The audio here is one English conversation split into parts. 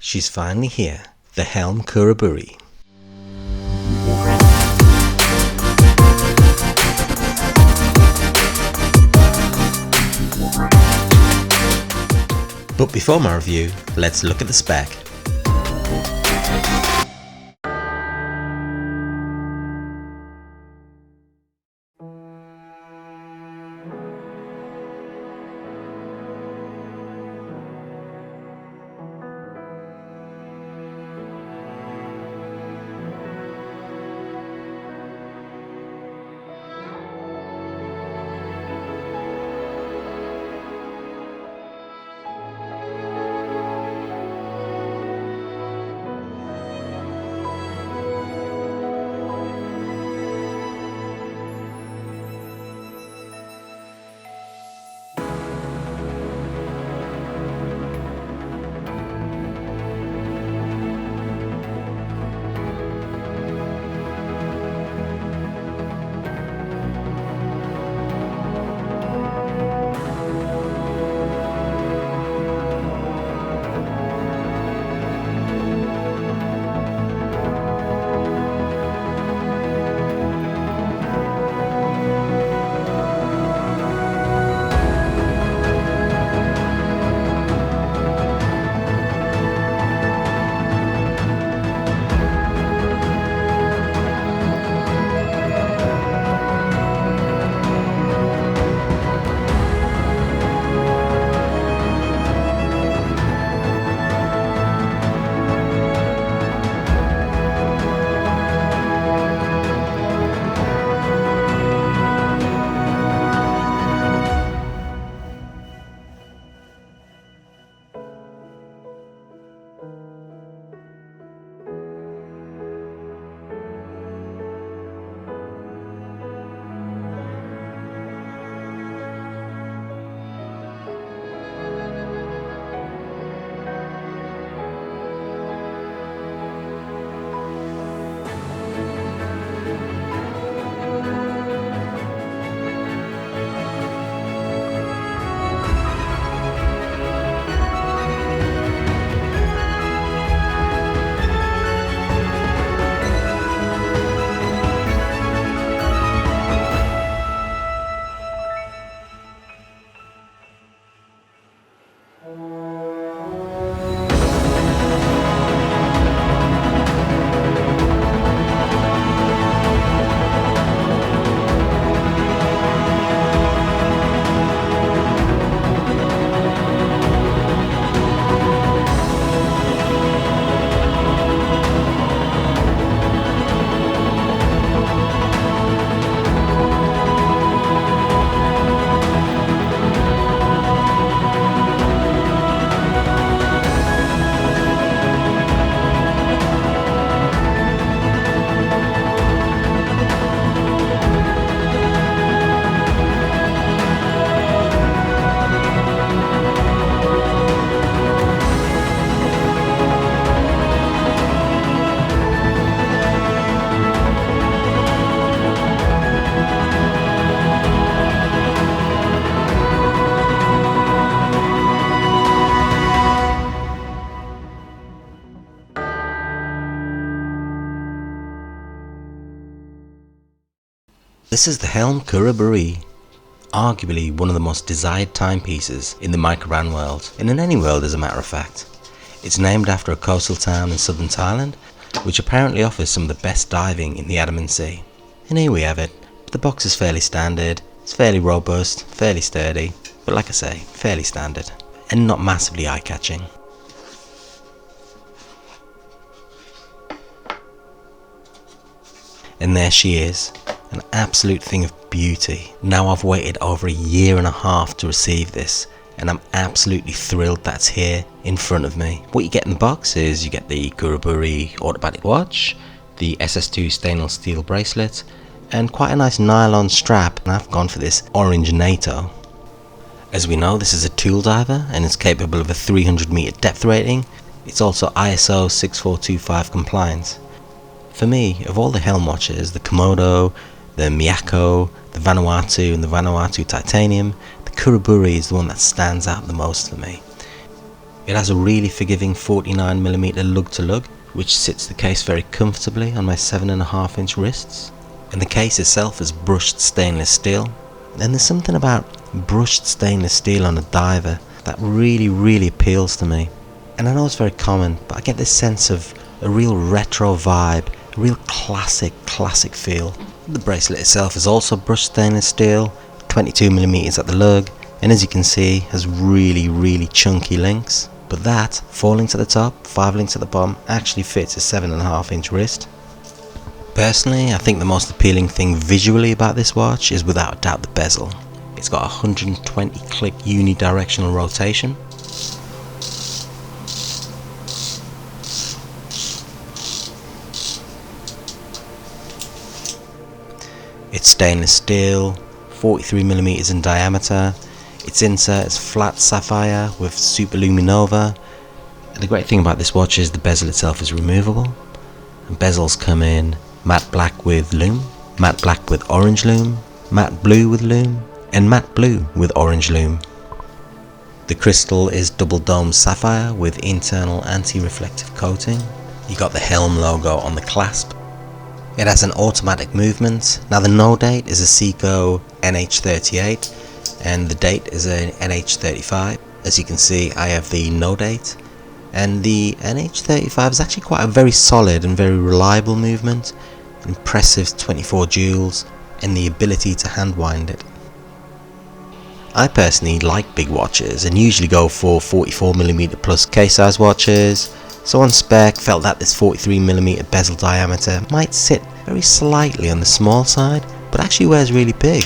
She's finally here, the HELM Khuraburi. But before my review, let's look at the spec. This is the HELM Khuraburi, arguably one of the most desired timepieces in the Microbrand world, and in any world as a matter of fact. It's named after a coastal town in southern Thailand, which apparently offers some of the best diving in the Andaman Sea. And here we have it. The box is fairly standard, it's fairly robust, fairly sturdy, but like I say, fairly standard, and not massively eye-catching. And there she is, an absolute thing of beauty. Now I've waited over a year and a half to receive this, and I'm absolutely thrilled that's here in front of me. What you get in the box is you get the Khuraburi automatic watch, the SS2 stainless steel bracelet, and quite a nice nylon strap, and I've gone for this orange NATO. As we know, this is a tool diver and is capable of a 300 meter depth rating. It's also ISO 6425 compliant. For me, of all the HELM watches, the Komodo, the Miyako, the Vanuatu and the Vanuatu Titanium, the Khuraburi is the one that stands out the most for me. It has a really forgiving 49mm lug to lug, which sits the case very comfortably on my 7.5-inch wrists. And the case itself is brushed stainless steel. And there's something about brushed stainless steel on a diver that really appeals to me. And I know it's very common, but I get this sense of a real retro vibe, a real classic feel. The bracelet itself is also brushed stainless steel, 22mm at the lug, and as you can see has really chunky links. But that, 4 links at the top, 5 links at the bottom, actually fits a 7.5-inch wrist. Personally, I think the most appealing thing visually about this watch is without a doubt the bezel. It's got a 120 click unidirectional rotation. It's stainless steel, 43mm in diameter. Its insert is flat sapphire with super luminova. And the great thing about this watch is the bezel itself is removable. And bezels come in matte black with lume, matte black with orange lume, matte blue with lume, and matte blue with orange lume. The crystal is double dome sapphire with internal anti-reflective coating. You got the HELM logo on the clasp. It has an automatic movement. Now the no date is a Seiko NH38 and the date is an NH35. As you can see, I have the no date, and the NH35 is actually quite a very solid and very reliable movement. Impressive 24 joules and the ability to hand wind it. I personally like big watches and usually go for 44mm plus case size watches, so on Spec felt that this 43mm bezel diameter might sit very slightly on the small side, but actually wears really big,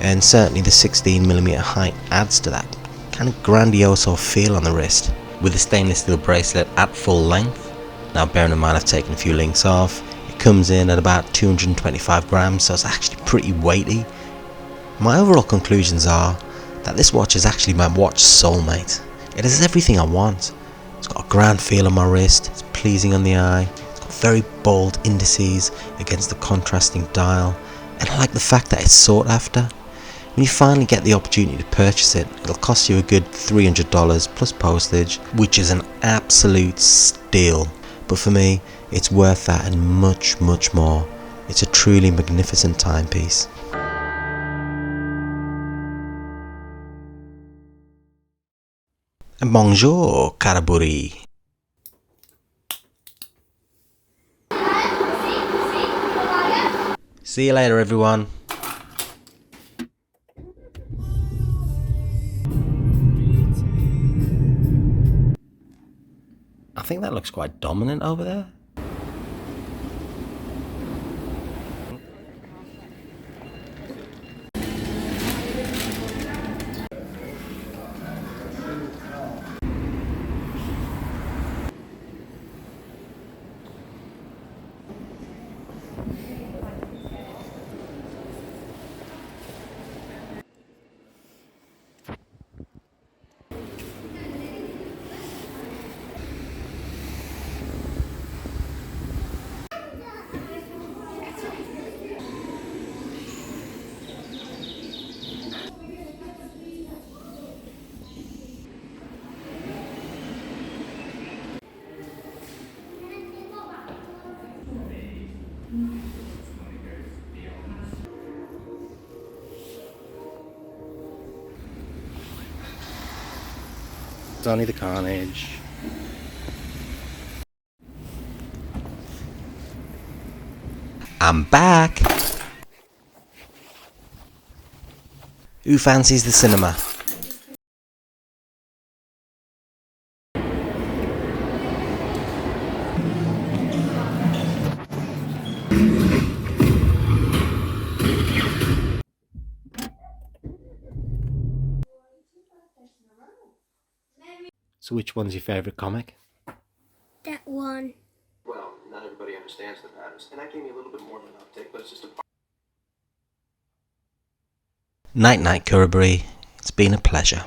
and certainly the 16mm height adds to that kind of grandioso feel on the wrist. With the stainless steel bracelet at full length, now bearing in mind I've taken a few links off, it comes in at about 225 grams, so it's actually pretty weighty. My overall conclusions are that this watch is actually my watch soulmate. It has everything I want. It's got a grand feel on my wrist, it's pleasing on the eye, it's got very bold indices against the contrasting dial, and I like the fact that it's sought after. When you finally get the opportunity to purchase it, it'll cost you a good $300 plus postage, which is an absolute steal. But for me, it's worth that and much more. It's a truly magnificent timepiece. Bonjour, Khuraburi. See you later, everyone. I think that looks quite dominant over there. It's only the Carnage. I'm back! Who fancies the cinema? So which one's your favourite comic? That one. Well, not everybody understands the patterns, and that gave me a little bit more of an uptick, but it's just a... Night, Khuraburi. It's been a pleasure.